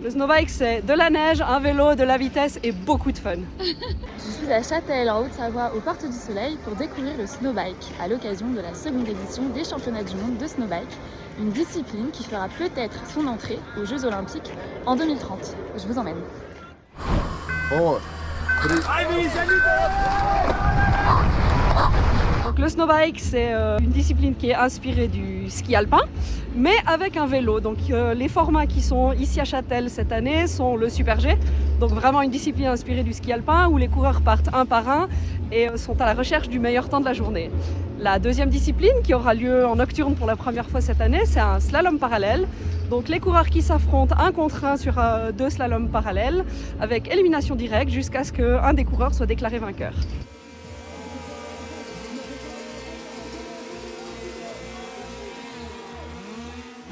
Le snowbike, c'est de la neige, un vélo, de la vitesse et beaucoup de fun. Je suis à Châtel, en Haute-Savoie, aux Portes du Soleil, pour découvrir le snowbike, à l'occasion de la seconde édition des Championnats du monde de snowbike, une discipline qui fera peut-être son entrée aux Jeux Olympiques en 2030. Je vous emmène. Donc le snowbike, c'est une discipline qui est inspirée du ski alpin, mais avec un vélo. Donc les formats qui sont ici à Châtel cette année sont le Super G, donc vraiment une discipline inspirée du ski alpin où les coureurs partent un par un et sont à la recherche du meilleur temps de la journée. La deuxième discipline, qui aura lieu en nocturne pour la première fois cette année, c'est un slalom parallèle. Donc les coureurs qui s'affrontent un contre un sur deux slaloms parallèles avec élimination directe jusqu'à ce qu'un des coureurs soit déclaré vainqueur.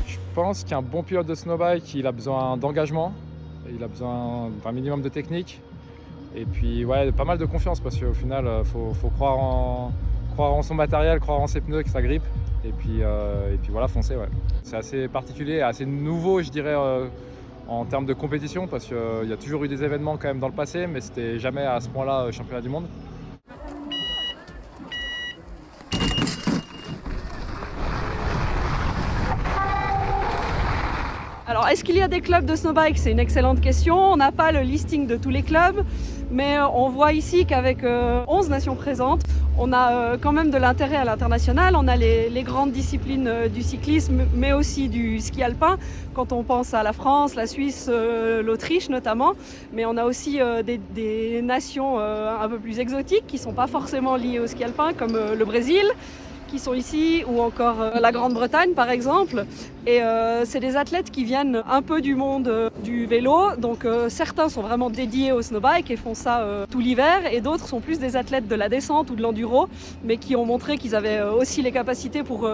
Je pense qu'un bon pilote de snowbike, il a besoin d'engagement, il a besoin d'un minimum de technique et puis ouais, pas mal de confiance parce qu'au final, faut croire en son matériel, croire en ses pneus, que ça grippe et puis voilà, foncer. Ouais. C'est assez particulier, assez nouveau, je dirais, en termes de compétition parce qu'il y a toujours eu des événements quand même dans le passé, mais c'était jamais à ce point-là championnat du monde. Alors, est-ce qu'il y a des clubs de snowbike? C'est une excellente question. On n'a pas le listing de tous les clubs, mais on voit ici qu'avec 11 nations présentes, on a quand même de l'intérêt à l'international. On a les grandes disciplines du cyclisme, mais aussi du ski alpin, quand on pense à la France, la Suisse, l'Autriche notamment. Mais on a aussi des nations un peu plus exotiques qui ne sont pas forcément liées au ski alpin, comme le Brésil, qui sont ici, ou encore la Grande-Bretagne par exemple. Et c'est des athlètes qui viennent un peu du monde du vélo, donc certains sont vraiment dédiés au snowbike et font ça tout l'hiver, et d'autres sont plus des athlètes de la descente ou de l'enduro, mais qui ont montré qu'ils avaient aussi les capacités pour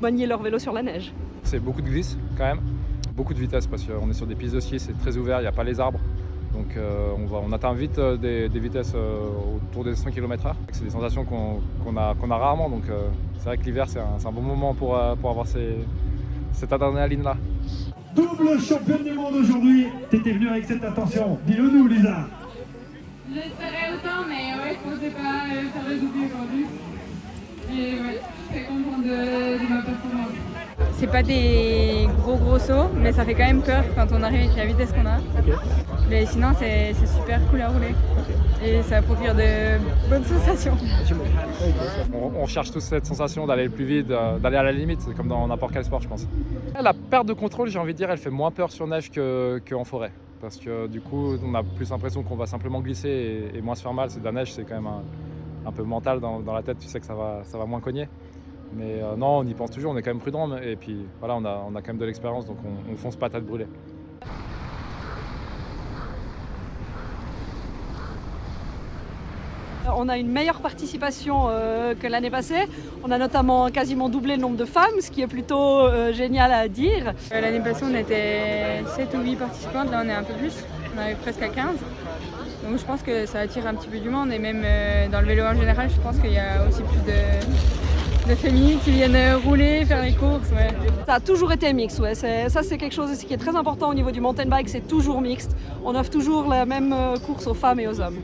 manier leur vélo sur la neige. C'est beaucoup de glisse quand même, beaucoup de vitesse parce qu'on est sur des pistes de ski, c'est très ouvert, il n'y a pas les arbres. Donc on atteint vite des vitesses autour des 100 km/h. C'est des sensations qu'on a rarement, donc c'est vrai que l'hiver c'est un bon moment pour avoir cette adrénaline-là. Double championne du monde aujourd'hui, t'étais venue avec cette intention, dis-le nous Lisa. J'espérais autant, mais ouais, je pensais pas faire le doublé aujourd'hui. Et ouais, je suis très contente de ma performance. C'est pas des gros sauts, mais ça fait quand même peur quand on arrive avec la vitesse qu'on a. Okay. Mais sinon, c'est super cool à rouler. Et ça procure de bonnes sensations. On cherche tous cette sensation d'aller le plus vite, d'aller à la limite, c'est comme dans n'importe quel sport, je pense. La perte de contrôle, j'ai envie de dire, elle fait moins peur sur neige qu'en forêt. Parce que du coup, on a plus l'impression qu'on va simplement glisser et moins se faire mal. C'est de la neige, c'est quand même un peu mental dans la tête, tu sais que ça va moins cogner. Mais non, on y pense toujours, on est quand même prudent et puis voilà, on a quand même de l'expérience, donc on fonce pas à tête brûlée. On a une meilleure participation que l'année passée. On a notamment quasiment doublé le nombre de femmes, ce qui est plutôt génial à dire. L'année passée, on était 7 ou 8 participantes, là on est un peu plus, on arrive presque à 15. Donc je pense que ça attire un petit peu du monde et même dans le vélo en général, je pense qu'il y a aussi plus de féminines qui viennent rouler, faire les courses. Ouais. Ça a toujours été mixte, ouais. Ça c'est quelque chose aussi qui est très important au niveau du mountain bike, c'est toujours mixte. On offre toujours la même course aux femmes et aux hommes.